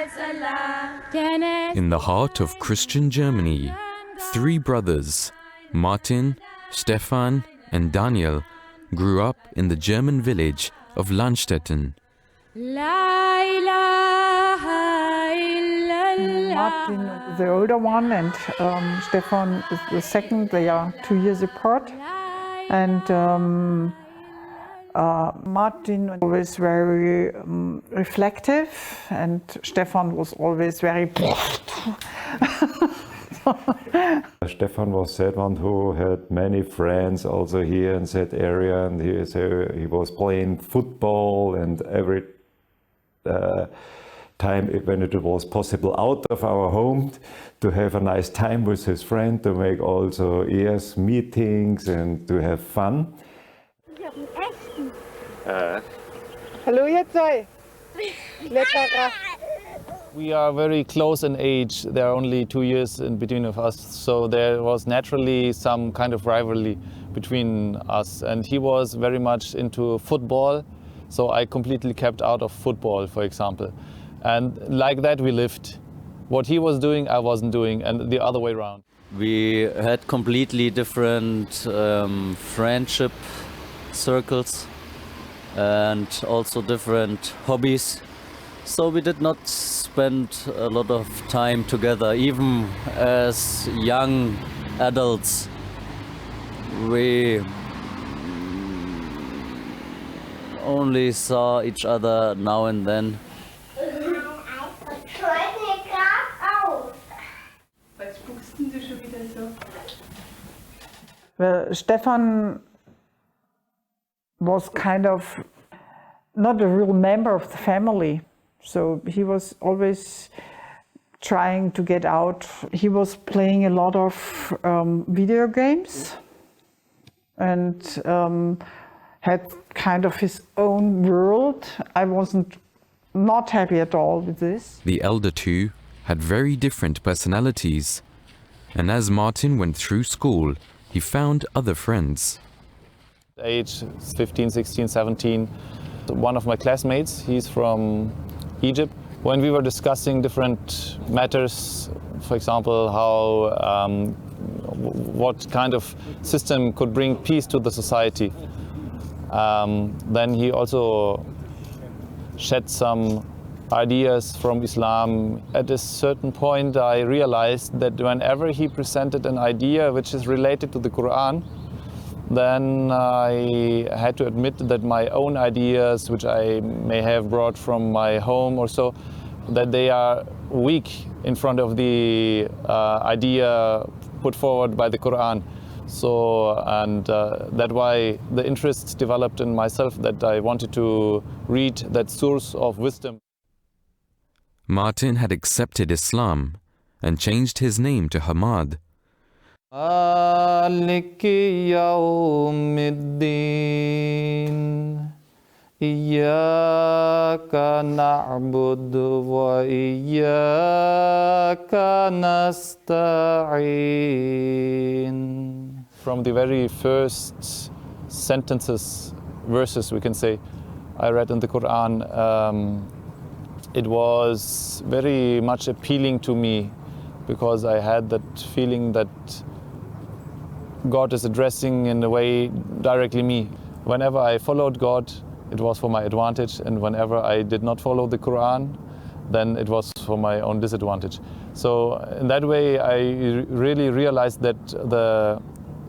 In the heart of Christian Germany, three brothers, Martin, Stefan, and Daniel, grew up in the German village of Landstetten. Martin is the older one, and Stefan is the second. They are 2 years apart. And Martin was always very reflective, and Stefan was always very... Stefan was that one who had many friends also here in that area, and he was playing football, and every time when it was possible out of our home to have a nice time with his friend, to make also meetings and to have fun. Hallo ihr zwei. We are very close in age. There are only 2 years in between of us, so there was naturally some kind of rivalry between us. And he was very much into football, so I completely kept out of football, for example. And like that we lived. What he was doing, I wasn't doing, and the other way around. We had completely different friendship circles and also different hobbies. So we did not spend a lot of time together, even as young adults. We only saw each other now and then. Well, Stefan was kind of not a real member of the family. So he was always trying to get out. He was playing a lot of video games and had kind of his own world. I wasn't not happy at all with this. The elder two had very different personalities, and as Martin went through school, he found other friends. Age 15, 16, 17. One of my classmates, he's from Egypt. When we were discussing different matters, for example, how what kind of system could bring peace to the society, then he also shed some ideas from Islam. At a certain point, I realized that whenever he presented an idea which is related to the Quran, then I had to admit that my own ideas, which I may have brought from my home or so, that they are weak in front of the idea put forward by the Quran. So, and that's why the interest developed in myself, that I wanted to read that source of wisdom. Martin had accepted Islam and changed his name to Hamad. مالك يوم الدين إياك نعبد وإياك نستعين. From the very first sentences, verses we can say, I read in the Quran, it was very much appealing to me, because I had that feeling that God is addressing in a way directly me. Whenever I followed God, it was for my advantage, and whenever I did not follow the Quran, then it was for my own disadvantage. So in that way, I really realized that the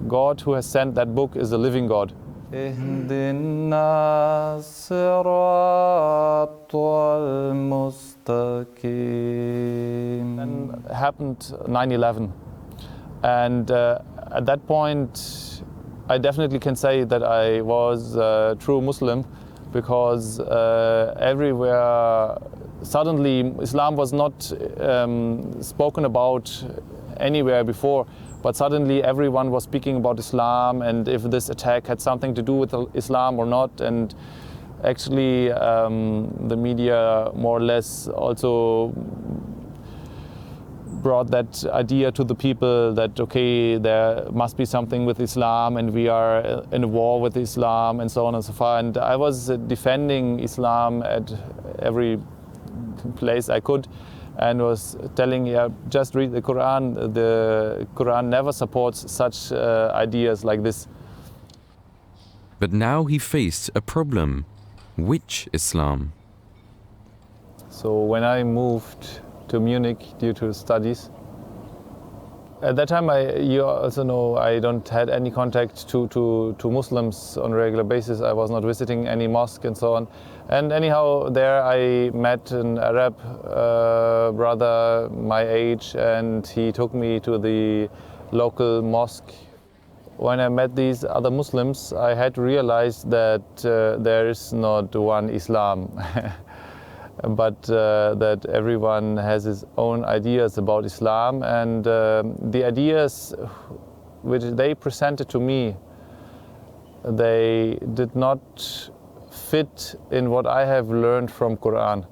God who has sent that book is a living God. اهدنا الصراط المستقيم. Then happened 9/11, and at that point I definitely can say that I was a true Muslim, because everywhere suddenly Islam was not spoken about anywhere before. But suddenly everyone was speaking about Islam, and if this attack had something to do with Islam or not. And actually the media more or less also brought that idea to the people that, okay, there must be something with Islam and we are in a war with Islam and so on and so forth. And I was defending Islam at every place I could, and was telling, yeah, just read the Quran. The Quran never supports such ideas like this. But now he faced a problem. Which Islam? So when I moved to Munich due to studies, at that time, you also know, I don't had any contact to Muslims on a regular basis. I was not visiting any mosque and so on. And anyhow, there I met an Arab brother my age, and he took me to the local mosque. When I met these other Muslims, I had realized that there is not one Islam, but that everyone has his own ideas about Islam, and the ideas which they presented to me, they did not fit in what I have learned from Quran.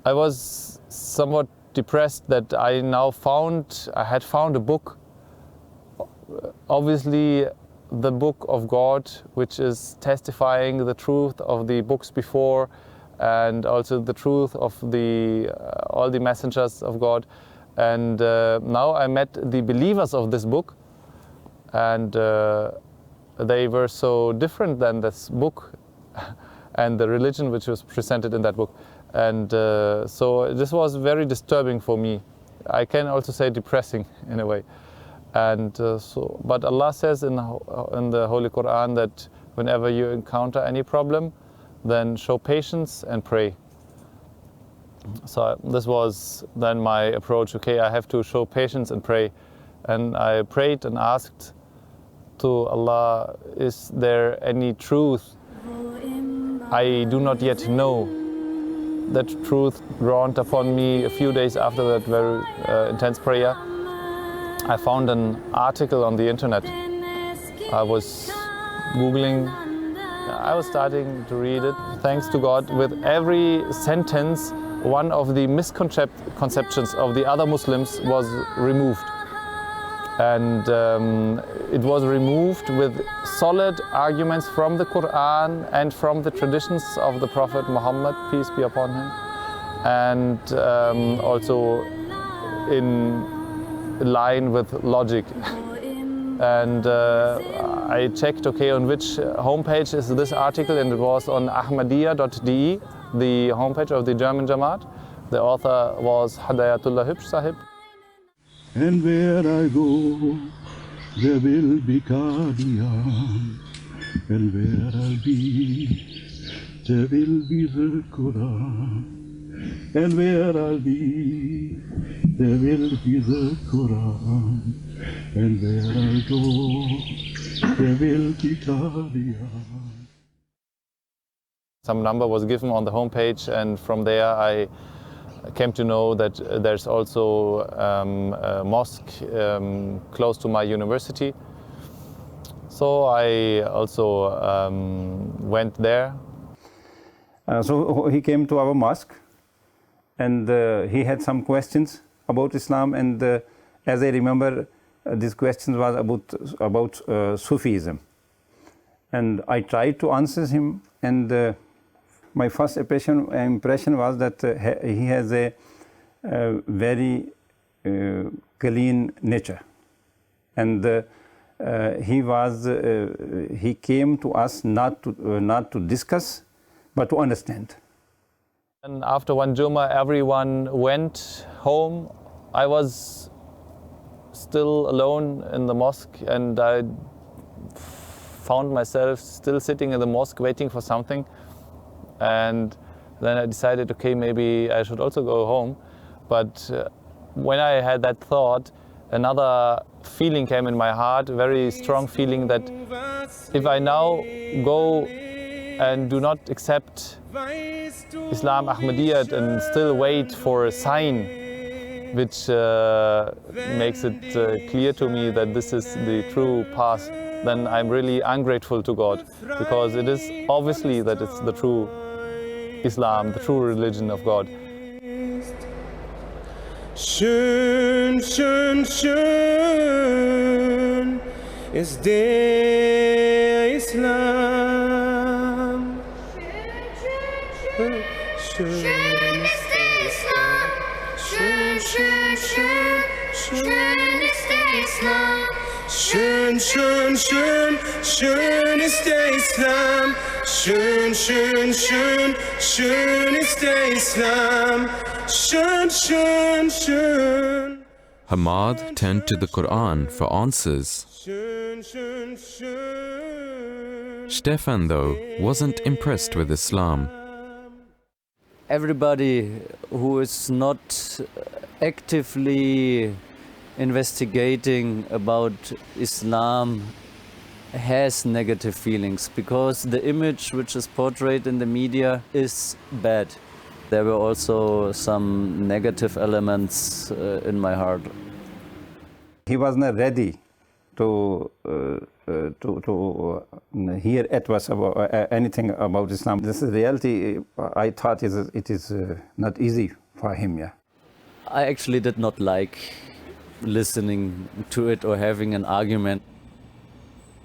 I was somewhat depressed that I had found a book, obviously the book of God, which is testifying the truth of the books before, and also the truth of all the messengers of God. And now I met the believers of this book, and they were so different than this book and the religion which was presented in that book. And so this was very disturbing for me. I can also say depressing in a way. And but Allah says in the Holy Quran that whenever you encounter any problem, then show patience and pray. So this was then my approach. Okay, I have to show patience and pray. And I prayed and asked to Allah, is there any truth I do not yet know? That truth dawned upon me a few days after that very intense prayer. I found an article on the internet. I was Googling, I was starting to read it. Thanks to God, with every sentence, one of the misconceptions of the other Muslims was removed. And it was removed with solid arguments from the Quran and from the traditions of the Prophet Muhammad, peace be upon him, and also in line with logic. And I checked, okay, on which homepage is this article, and it was on Ahmadiyya.de, the homepage of the German Jamaat. The author was Hidayatullah Hibsh Sahib. And where I go, there will be Qadian, and where I'll be, there will be the Quran. And where I'll be, there will be the Quran. And where I'll go, there will be Qadian. Some number was given on the homepage, and from there I came to know that there's also a mosque close to my university. So I also went there. So he came to our mosque, and he had some questions about Islam, and as I remember, these questions was about Sufism. And I tried to answer him, and my first impression was that he has a very clean nature, and he came to us not to discuss, but to understand. And after one Jummah, everyone went home. I was still alone in the mosque, and I found myself still sitting in the mosque waiting for something. And then I decided, okay, maybe I should also go home. But when I had that thought, another feeling came in my heart, a very strong feeling that if I now go and do not accept Islam Ahmadiyyat and still wait for a sign which makes it clear to me that this is the true path, then I'm really ungrateful to God, because it is obviously that it's the true Islam, the true religion of God. Schön, schön, schön ist der Islam. Schön, schön, schön. schön, schön, schön, schön ist der Islam. Schön, schön, schön, schön ist der Islam. Schön, schön, schön, schön ist der Islam. Schön, schön, schön. Ahmad turned to the Quran for answers. Schön, schön, schön. Stefan, though, wasn't impressed with Islam. Everybody who is not actively investigating about Islam has negative feelings because the image which is portrayed in the media is bad. There were also some negative elements in my heart. He was not ready to hear advice about anything about Islam. This is reality. I thought it is not easy for him. Yeah. I actually did not like listening to it or having an argument.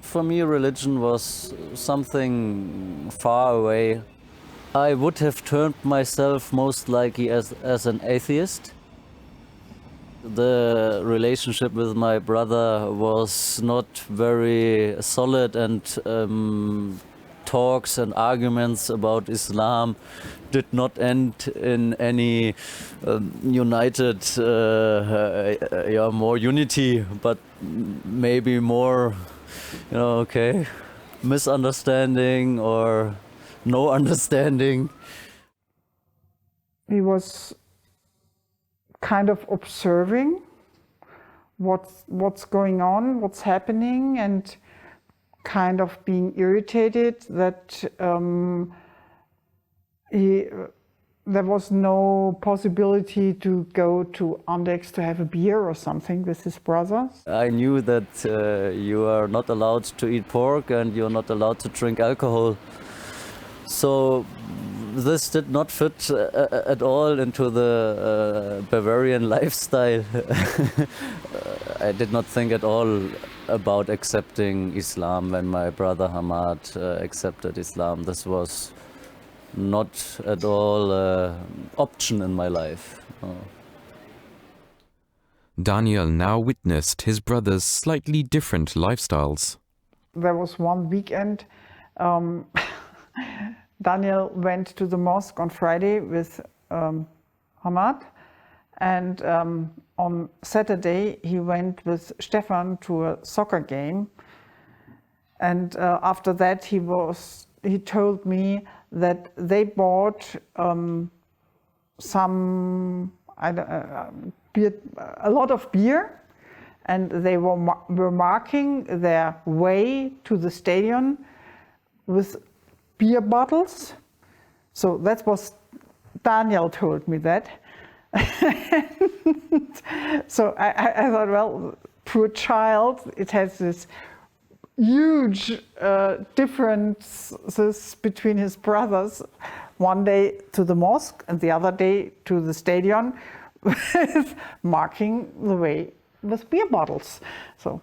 For me, religion was something far away. I would have termed myself most likely as an atheist. The relationship with my brother was not very solid, and talks and arguments about Islam did not end in any united, more unity, but maybe more, misunderstanding or no understanding. He was kind of observing what's going on, what's happening, and kind of being irritated that there was no possibility to go to Andex to have a beer or something with his brothers. I knew that you are not allowed to eat pork and you're not allowed to drink alcohol. So this did not fit at all into the Bavarian lifestyle. I did not think at all about accepting Islam when my brother Ahmad accepted Islam. This was not at all an option in my life. Daniel now witnessed his brother's slightly different lifestyles. There was one weekend, Daniel went to the mosque on Friday with Ahmad, and on Saturday he went with Stefan to a soccer game. And after that he told me that they bought a lot of beer, and they were marking their way to the stadium with beer bottles. So that was, Daniel told me that. So I thought, well, poor child, it has this huge differences between his brothers. One day to the mosque and the other day to the stadium, marking the way with beer bottles. So.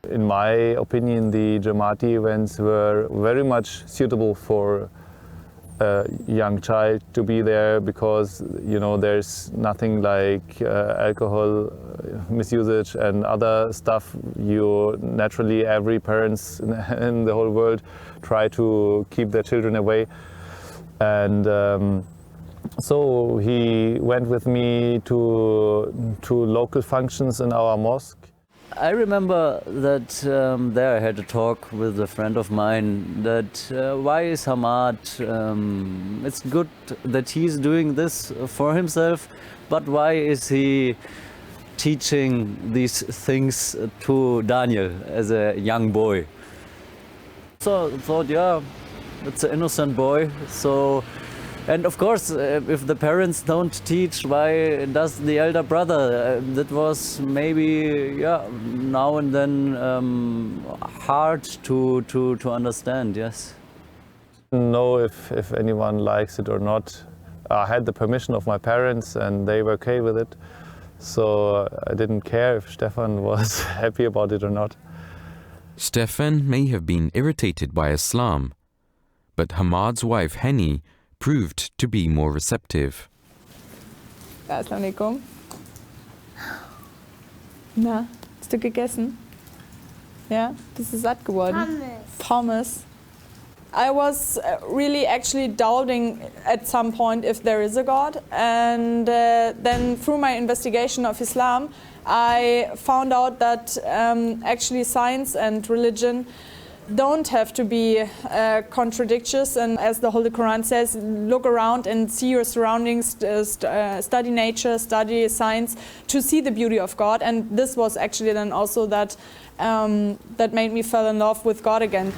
In my opinion, the Jamati events were very much suitable for a young child to be there because, there's nothing like alcohol misusage and other stuff. Naturally, every parents in the whole world try to keep their children away. And so he went with me to local functions in our mosque. I remember that there I had a talk with a friend of mine that why is Ahmad, it's good that he's doing this for himself, but why is he teaching these things to Daniel as a young boy? So I thought, yeah, it's an innocent boy. So, and of course, if the parents don't teach, why does the elder brother? That was maybe, now and then hard to understand, yes. I don't know if anyone likes it or not. I had the permission of my parents and they were okay with it. So I didn't care if Stefan was happy about it or not. Stefan may have been irritated by Islam, but Ahmad's wife Henny proved to be more receptive. Ja, Assalamu alaikum. Na, hast du gegessen? Ja, bist du satt geworden? Pommes. I was really actually doubting at some point if there is a God, and then through my investigation of Islam, I found out that actually science and religion don't have to be contradictions, and as the Holy Quran says, look around and see your surroundings, study nature, study science to see the beauty of God. And this was actually then also that that made me fall in love with God again.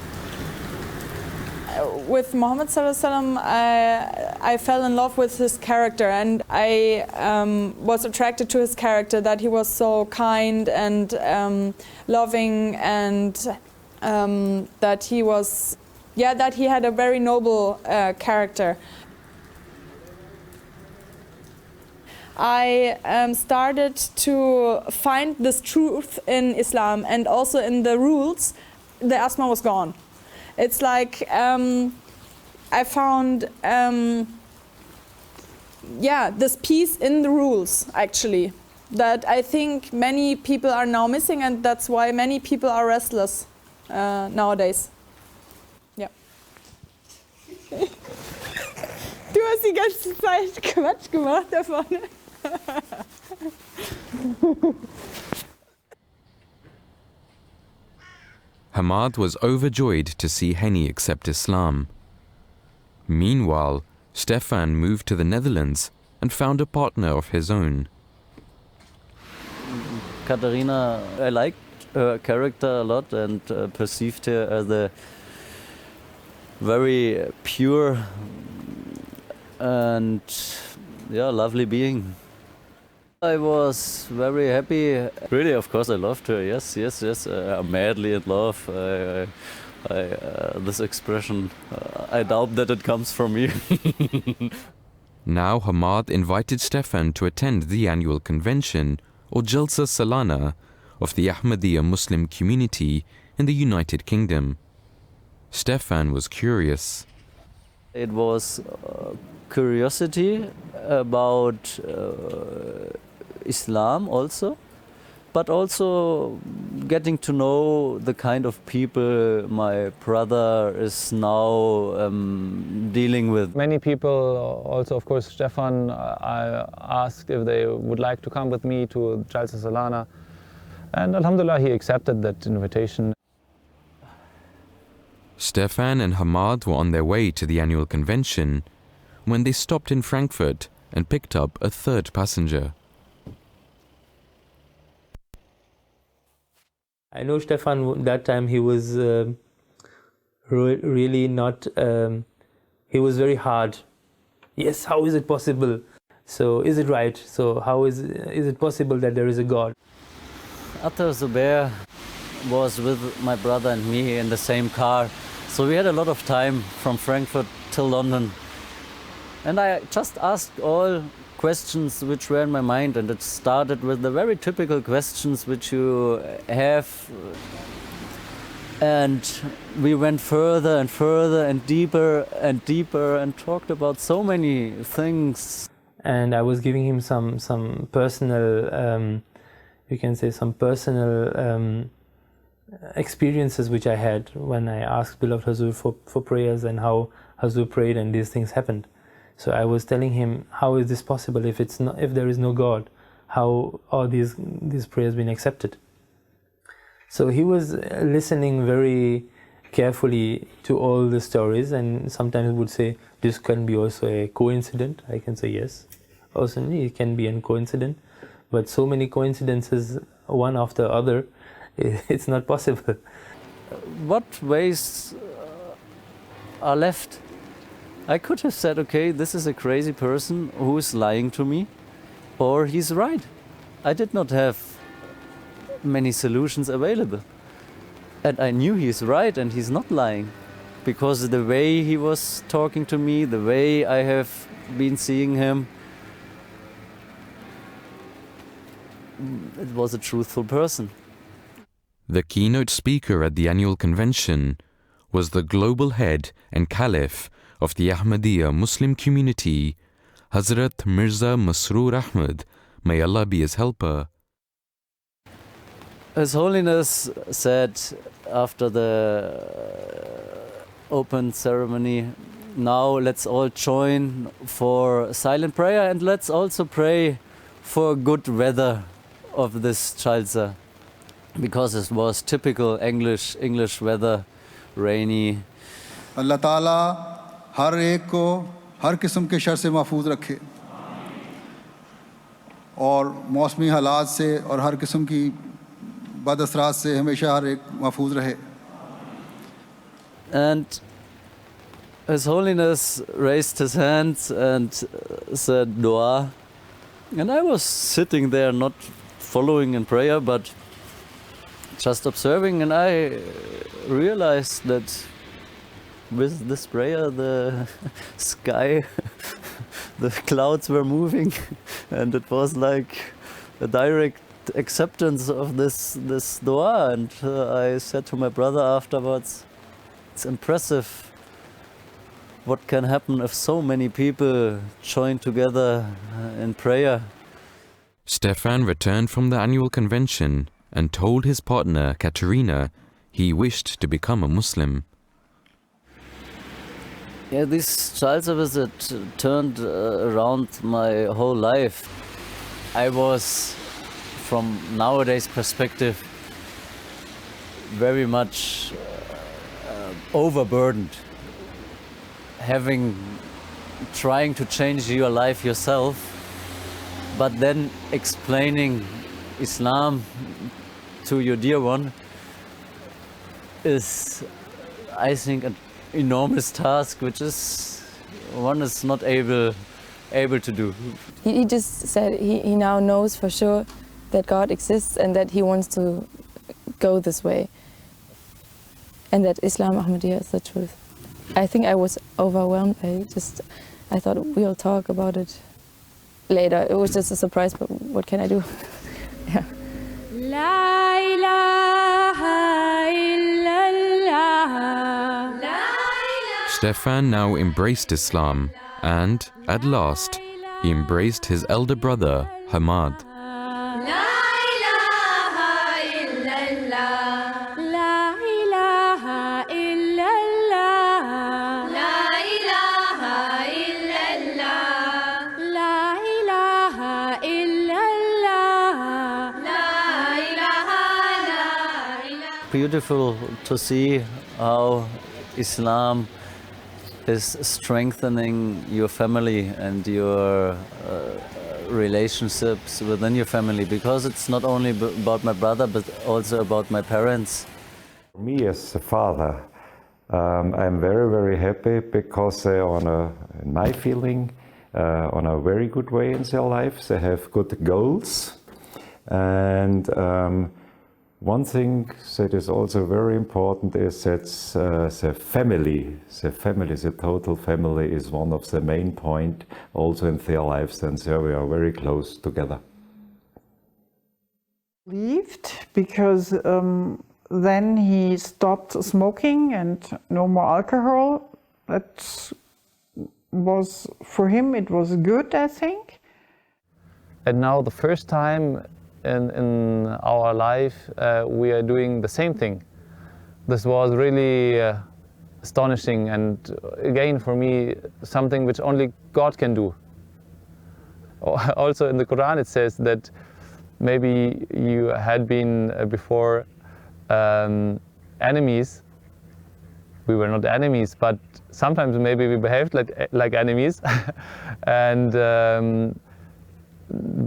With Muhammad ﷺ, I fell in love with his character, and I was attracted to his character, that he was so kind and loving, and that he was, that he had a very noble character. I started to find this truth in Islam and also in the rules. The asthma was gone. It's like I found this peace in the rules, actually, that I think many people are now missing, and that's why many people are restless nowadays. Ja. Du hast die ganze Zeit Quatsch gemacht da vorne. Hamad was overjoyed to see Henny accept Islam. Meanwhile, Stefan moved to the Netherlands and found a partner of his own. Katharina, I liked her character a lot and perceived her as a very pure and lovely being. I was very happy. Really, of course, I loved her. Yes. I'm madly in love. This expression, I doubt that it comes from me. Now Hamad invited Stefan to attend the annual convention, or Jalsa Salana, of the Ahmadiyya Muslim community in the United Kingdom. Stefan was curious. It was curiosity about Islam also, but also getting to know the kind of people my brother is now dealing with. Many people, also of course Stefan, I asked if they would like to come with me to Jalsa Salana, and alhamdulillah he accepted that invitation. Stefan and Hamad were on their way to the annual convention when they stopped in Frankfurt and picked up a third passenger. I know Stefan, that time he was really not, he was very hard. Yes, how is it possible? So is it right? So how is it possible that there is a God? Atta Zubair was with my brother and me in the same car. So we had a lot of time from Frankfurt till London. And I just asked all questions which were in my mind, and it started with the very typical questions which you have, and we went further and further and deeper and talked about so many things. And I was giving him some personal, you can say some personal experiences which I had when I asked Beloved Hazur for prayers and how Hazur prayed and these things happened. So I was telling him, how is this possible if there is no God? How are these prayers been accepted? So he was listening very carefully to all the stories, and sometimes would say, this can be also a coincidence. I can say yes. Also, it can be a coincidence. But so many coincidences, one after the other, it's not possible. What ways are left? I could have said, okay, this is a crazy person who is lying to me, or he's right. I did not have many solutions available. And I knew he's right and he's not lying, because the way he was talking to me, the way I have been seeing him, it was a truthful person. The keynote speaker at the annual convention was the global head and caliph of the Ahmadiyya Muslim community, Hazrat Mirza Masroor Ahmad, may Allah be his helper. His Holiness said after the open ceremony, now let's all join for silent prayer and let's also pray for good weather of this Jalsa, because it was typical English weather, rainy. Allah Ta'ala har ek ko har किस्म के sir से महफूज रखे और मौसमी हालात से और हर किस्म की बद असरात से हमेशा हर एक महफूज रहे. And His Holiness raised his hands and said dua. And I was sitting there not following in prayer but just observing, and I realized that with this prayer the sky, the clouds were moving and it was like a direct acceptance of this dua. And I said to my brother afterwards, it's impressive what can happen if so many people join together in prayer. Stefan returned from the annual convention and told his partner Katerina he wished to become a Muslim. Yeah, this Jalsa visit turned around my whole life. I was, from nowadays perspective, very much overburdened. Trying to change your life yourself, but then explaining Islam to your dear one is, I think, an enormous task, which one is not able to do. He just said he now knows for sure that God exists and that he wants to go this way, and that Islam Ahmadiyyat is the truth. I think I was overwhelmed. I thought we'll talk about it later. It was just a surprise, but what can I do? Yeah. La ilaha illallah. Stefan now embraced Islam and, at last, he embraced his elder brother, Hamad. Beautiful to see how Islam is strengthening your family and your relationships within your family, because it's not only about my brother but also about my parents. Me as a father, I'm very, very happy because they are, in my feeling, on a very good way in their lives. They have good goals, and one thing that is also very important is that the family, the total family, is one of the main points also in their lives, and so we are very close together. Relieved because then he stopped smoking and no more alcohol. That was, for him, it was good, I think. And now the first time in our life we are doing the same thing. This was really astonishing, and again for me something which only God can do. Also in the Quran it says that maybe you had been before enemies. We were not enemies, but sometimes maybe we behaved like enemies. And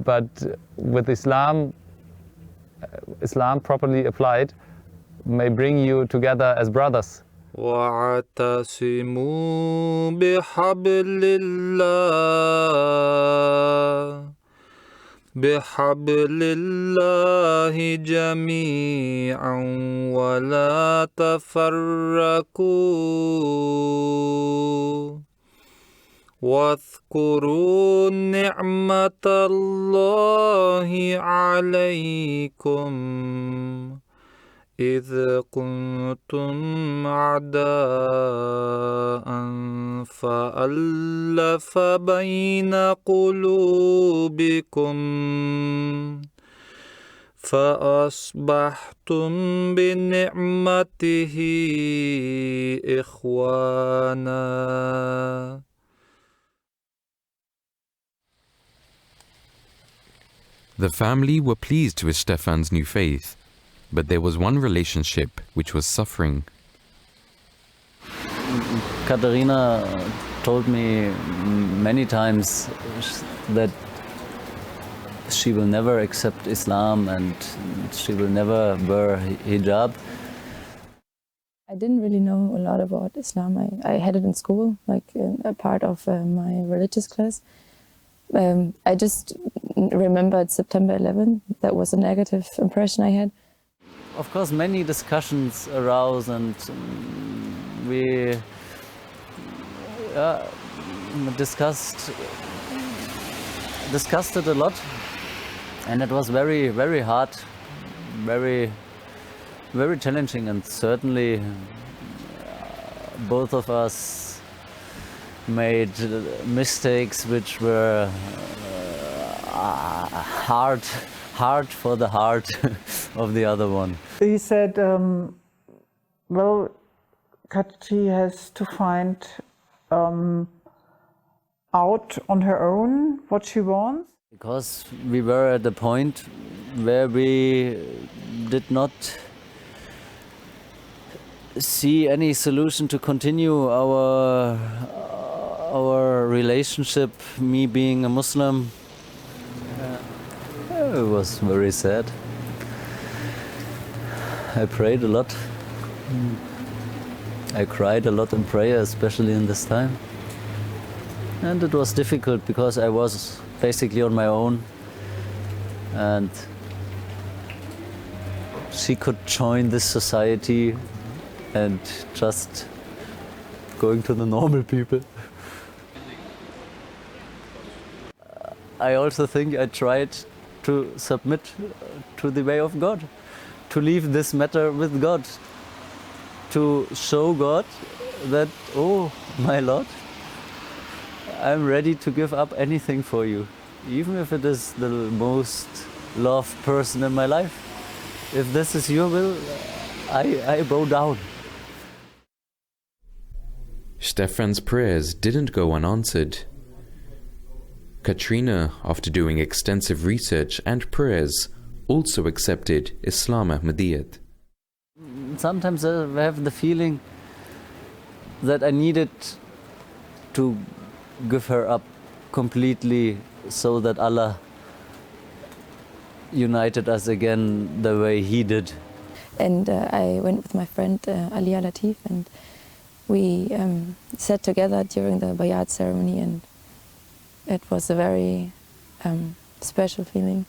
but with Islam properly applied may bring you together as brothers. وَاعْتَصِمُوا بِحَبْلِ اللَّهِ جَمِيعًا وَلَا تَفَرَّقُوا واذكروا نعمة الله عليكم إذ كنتم أعداء فألف بين قلوبكم فأصبحتم بنعمته إخوانا. The family were pleased with Stefan's new faith, but there was one relationship which was suffering. Katharina told me many times that she will never accept Islam and she will never wear hijab. I didn't really know a lot about Islam. I had it in school, like a part of my religious class. I just remembered September 11. That was a negative impression I had. Of course, many discussions arose, and we discussed it a lot, and it was very, very hard, very, very challenging, and certainly both of us made mistakes which were hard for the heart of the other one. He said, well, Katri has to find out on her own what she wants. Because we were at the point where we did not see any solution to continue our relationship, me being a Muslim. It was very sad. I prayed a lot. I cried a lot in prayer, especially in this time. And it was difficult because I was basically on my own. And she could join this society and just going to the normal people. I also think I tried to submit to the way of God, to leave this matter with God, to show God that, oh, my Lord, I'm ready to give up anything for you, even if it is the most loved person in my life. If this is your will, I bow down. Stefan's prayers didn't go unanswered. Katrina, after doing extensive research and prayers, also accepted Islam Ahmadiyyat. Sometimes I have the feeling that I needed to give her up completely so that Allah united us again the way He did. And I went with my friend Aliyah Latif, and we sat together during the Bayat ceremony, and it was a very special feeling.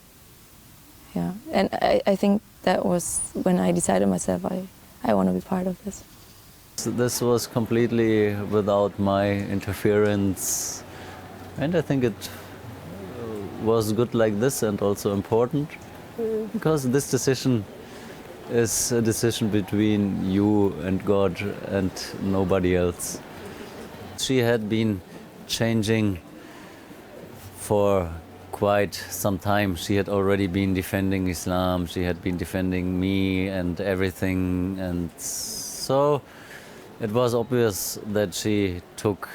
Yeah, and I think that was when I decided myself I want to be part of this. This was completely without my interference, and I think it was good like this and also important, because this decision is a decision between you and God and nobody else. She had been changing for quite some time. She had already been defending Islam, she had been defending me and everything, and so it was obvious that she took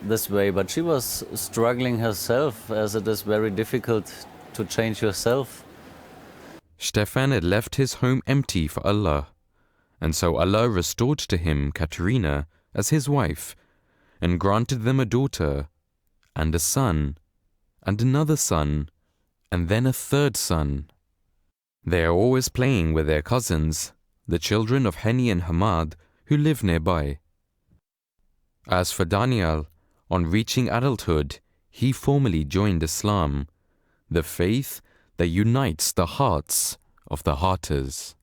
this way, but she was struggling herself, as it is very difficult to change yourself. Stefan had left his home empty for Allah, and so Allah restored to him Katerina as his wife, and granted them a daughter, and a son, and another son, and then a third son. They are always playing with their cousins, the children of Hani and Hamad, who live nearby. As for Daniel, on reaching adulthood, he formally joined Islam, the faith that unites the hearts of the Härters.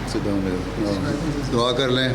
Sit down. दुआ कर लें